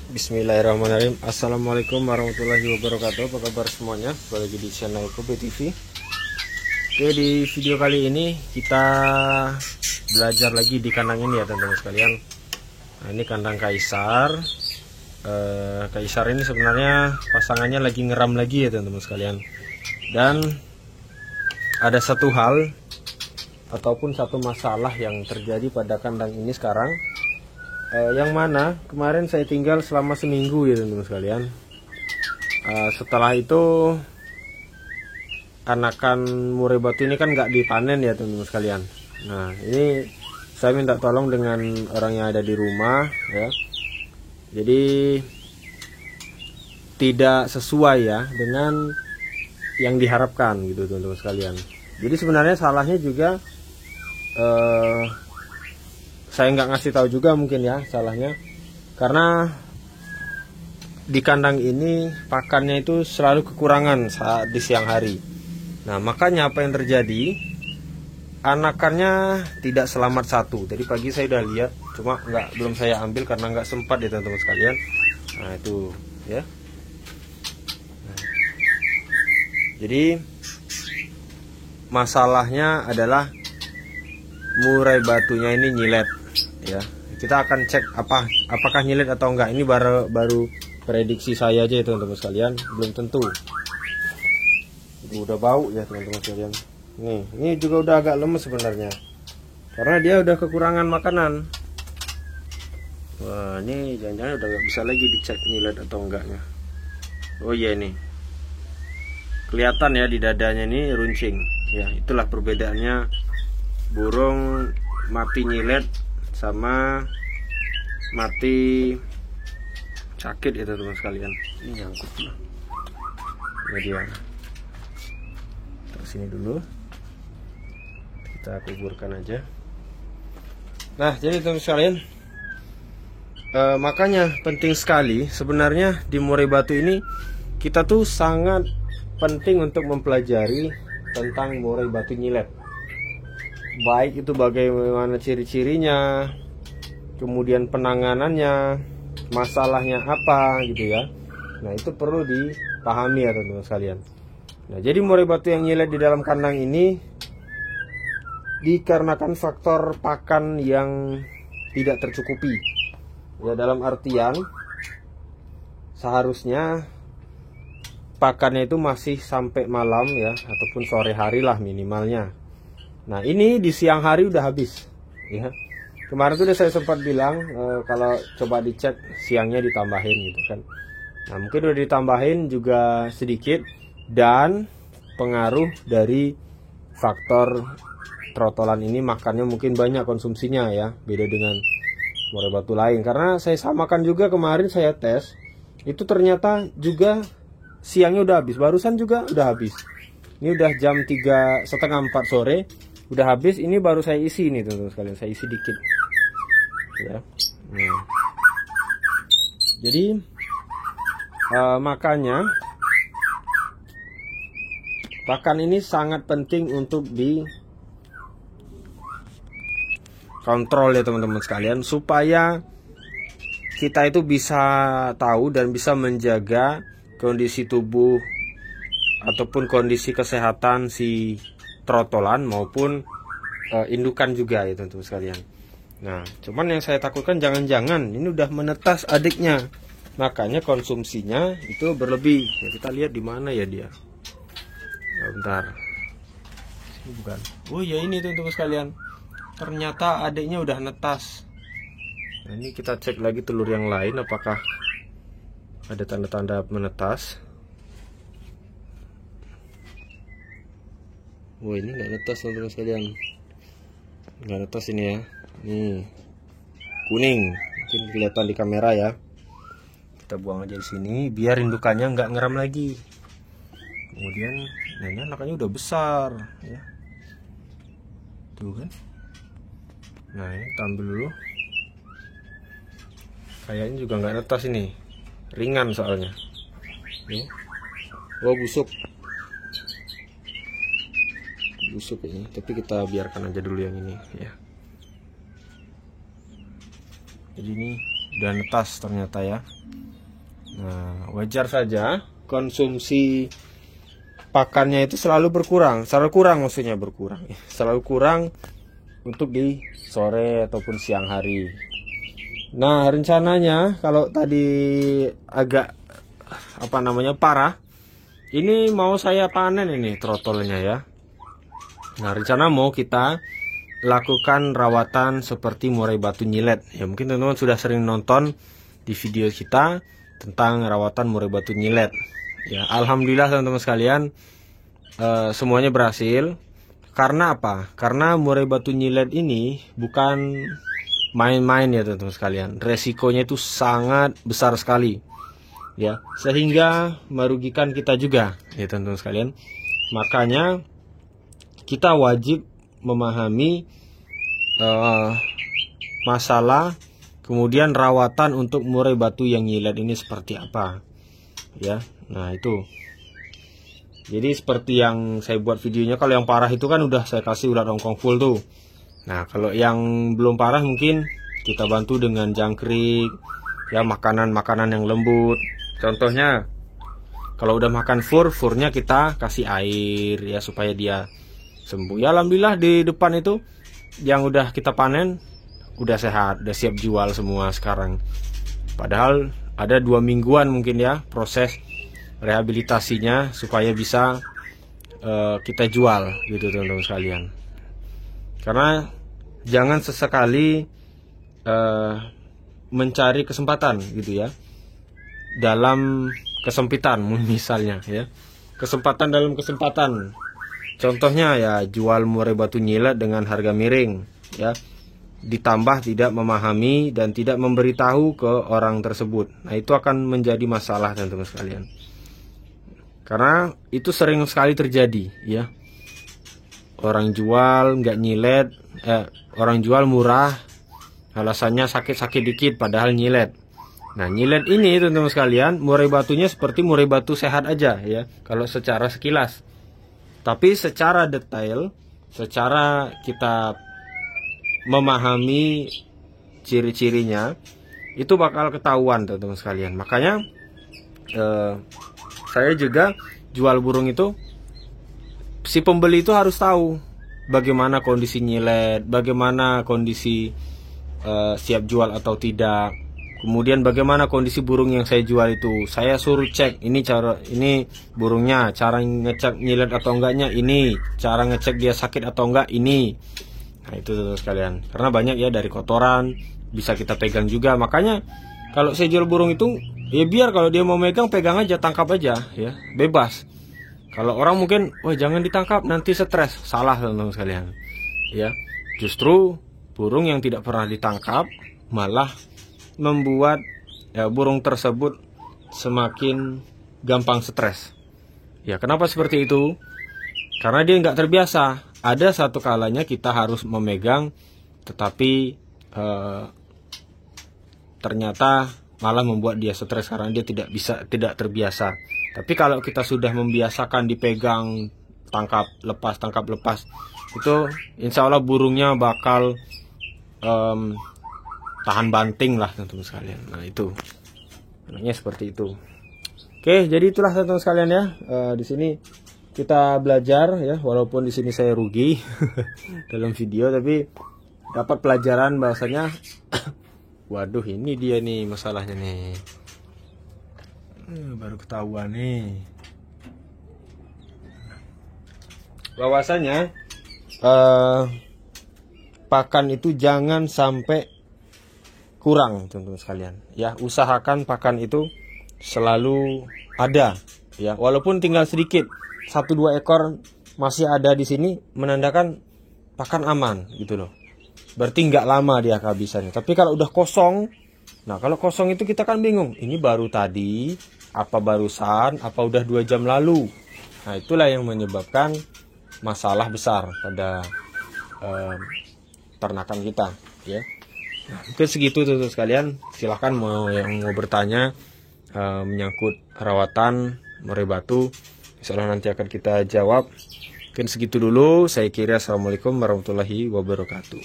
Bismillahirrahmanirrahim. Assalamualaikum warahmatullahi wabarakatuh. Apa kabar semuanya? Kembali lagi di channel Kobe TV. Oke, di video kali ini kita belajar lagi di kandang ini ya teman-teman sekalian. Nah, ini kandang Kaisar. Kaisar ini sebenarnya pasangannya lagi ngeram lagi ya teman-teman sekalian. Dan ada satu hal ataupun satu masalah yang terjadi pada kandang ini sekarang, yang mana kemarin saya tinggal selama seminggu ya teman-teman sekalian. Setelah itu anakan murai batu ini kan nggak dipanen ya teman-teman sekalian. Nah, ini saya minta tolong dengan orang yang ada di rumah ya. Jadi tidak sesuai ya dengan yang diharapkan gitu teman-teman sekalian. Jadi sebenarnya salahnya juga saya nggak ngasih tahu juga mungkin ya salahnya, karena di kandang ini pakannya itu selalu kekurangan saat di siang hari. Nah, makanya apa yang terjadi, anakannya tidak selamat satu. Jadi pagi saya udah lihat, cuma belum saya ambil karena nggak sempat ya teman-teman sekalian. Nah itu ya. Nah, jadi masalahnya adalah murai batunya ini nyilet ya. Kita akan cek apakah nyilet atau enggak. Ini baru prediksi saya aja ya teman-teman sekalian, belum tentu. Udah bau ya teman-teman sekalian. Ini juga udah agak lemes sebenarnya, karena dia udah kekurangan makanan. Wah, ini jangan-jangan udah nggak bisa lagi dicek nyilet atau enggaknya. Oh iya, ini kelihatan ya di dadanya ini runcing ya. Itulah perbedaannya burung mati nyilet sama mati sakit ya teman-teman sekalian. Ini nyangkut lah. Ini dia. Terus sini dulu. Kita kuburkan aja. Nah, jadi teman-teman sekalian, makanya penting sekali sebenarnya di murai batu ini kita tuh sangat penting untuk mempelajari tentang murai batu nyilet. Baik itu bagaimana ciri-cirinya, kemudian penanganannya, masalahnya apa gitu ya. Nah, itu perlu dipahami ya teman-teman sekalian. Nah, jadi murai batu yang nyilet di dalam kandang ini dikarenakan faktor pakan yang tidak tercukupi. Ya, dalam artian seharusnya pakannya itu masih sampai malam ya, ataupun sore hari lah minimalnya. Nah, ini di siang hari udah habis ya. Kemarin tuh saya sempat bilang kalau coba dicek siangnya ditambahin gitu kan. Nah, mungkin udah ditambahin juga sedikit, dan pengaruh dari faktor trotolan ini makannya mungkin banyak konsumsinya ya, beda dengan murai batu lain. Karena saya samakan juga kemarin saya tes, itu ternyata juga siangnya udah habis, barusan juga udah habis. Ini udah jam 3:30-4 sore udah habis. Ini baru saya isi nih teman-teman sekalian, saya isi dikit ya. Nah, jadi makanya pakan ini sangat penting untuk dikontrol ya teman-teman sekalian, supaya kita itu bisa tahu dan bisa menjaga kondisi tubuh ataupun kondisi kesehatan si trotolan maupun indukan juga ya teman-teman sekalian. Nah, cuman yang saya takutkan jangan-jangan ini udah menetas adiknya, makanya konsumsinya itu berlebih ya. Kita lihat di mana ya dia. Nah, bentar. Ini bukan. Oh ya, ini teman-teman sekalian, ternyata adiknya udah netas. Nah, ini kita cek lagi telur yang lain apakah ada tanda-tanda menetas. Wah, ini nggak netas teman-teman sekalian, nggak netas ini ya. Nih kuning, mungkin kelihatan di kamera ya. Kita buang aja di sini biar indukannya nggak ngeram lagi. Kemudian nah, ini anakannya udah besar ya, tuh kan. Nah, ini tampil dulu. Kayaknya juga nggak netas ini, ringan soalnya. Nih. Oh, busuk ini, tapi kita biarkan aja dulu yang ini ya. Jadi ini udah netas ternyata ya. Nah, wajar saja konsumsi pakannya itu selalu berkurang, selalu kurang untuk di sore ataupun siang hari. Nah, rencananya kalau tadi agak parah, ini mau saya panen ini trotolnya ya. Nah, rencana mau kita lakukan rawatan seperti murai batu nyilet. Ya, mungkin teman-teman sudah sering nonton di video kita tentang rawatan murai batu nyilet. Ya, alhamdulillah teman-teman sekalian, semuanya berhasil. Karena apa? Karena murai batu nyilet ini bukan main-main ya teman-teman sekalian. Resikonya itu sangat besar sekali. Ya, sehingga merugikan kita juga ya teman-teman sekalian. Makanya kita wajib memahami masalah kemudian rawatan untuk murai batu yang nyilet ini seperti apa ya. Nah, itu jadi seperti yang saya buat videonya, kalau yang parah itu kan udah saya kasih ulat ongkong full tuh. Nah, kalau yang belum parah mungkin kita bantu dengan jangkrik ya, makanan-makanan yang lembut. Contohnya kalau udah makan furnya kita kasih air ya supaya dia sembuh. Ya, alhamdulillah di depan itu yang udah kita panen udah sehat, udah siap jual semua sekarang. Padahal ada 2 mingguan mungkin ya proses rehabilitasinya supaya bisa kita jual gitu teman-teman sekalian. Karena jangan sesekali mencari kesempatan gitu ya dalam kesempitan misalnya ya. Kesempatan dalam kesempatan. Contohnya ya jual murai batu nyilet dengan harga miring ya. Ditambah tidak memahami dan tidak memberitahu ke orang tersebut. Nah, itu akan menjadi masalah teman-teman sekalian. Karena itu sering sekali terjadi ya. Orang jual nggak nyilet, orang jual murah, alasannya sakit-sakit dikit padahal nyilet. Nah, nyilet ini teman-teman sekalian, murai batunya seperti murai batu sehat aja ya, kalau secara sekilas. Tapi secara detail, secara kita memahami ciri-cirinya, itu bakal ketahuan teman-teman sekalian. Makanya saya juga jual burung itu, si pembeli itu harus tahu bagaimana kondisi nyilet, bagaimana kondisi siap jual atau tidak. Kemudian bagaimana kondisi burung yang saya jual itu, saya suruh cek ini burungnya, cara ngecek nyilet atau enggaknya ini, cara ngecek dia sakit atau enggak ini. Nah, itu teman-teman sekalian. Karena banyak ya dari kotoran bisa kita pegang juga. Makanya kalau saya jual burung itu ya biar kalau dia mau megang, pegang aja, tangkap aja ya, bebas. Kalau orang mungkin, wah jangan ditangkap nanti stres. Salah teman-teman sekalian ya. Justru burung yang tidak pernah ditangkap malah membuat ya, burung tersebut semakin gampang stres. Ya, kenapa seperti itu? Karena dia nggak terbiasa. Ada satu kalanya kita harus memegang, tetapi ternyata malah membuat dia stres karena dia tidak terbiasa. Tapi kalau kita sudah membiasakan dipegang, tangkap lepas, itu insya Allah burungnya bakal tahan banting lah teman-teman sekalian. Nah, itu enaknya seperti itu. Oke, jadi itulah teman-teman sekalian ya. Di sini kita belajar ya, walaupun di sini saya rugi dalam video, tapi dapat pelajaran bahwasanya waduh, ini dia nih masalahnya nih. Baru ketahuan nih. Bahwasanya pakan itu jangan sampai kurang teman-teman sekalian ya. Usahakan pakan itu selalu ada ya, walaupun tinggal sedikit, 1-2 ekor masih ada di sini, menandakan pakan aman gitu loh. Berarti nggak lama dia kehabisannya. Tapi kalau udah kosong, nah kalau kosong itu kita kan bingung, ini baru tadi apa barusan, apa udah 2 jam lalu. Nah, itulah yang menyebabkan masalah besar pada ternakan kita ya. Nah, mungkin segitu teman-teman sekalian. Silahkan yang mau bertanya menyangkut rawatan murai batu, insyaallah nanti akan kita jawab. Mungkin segitu dulu. Saya kira assalamualaikum warahmatullahi wabarakatuh.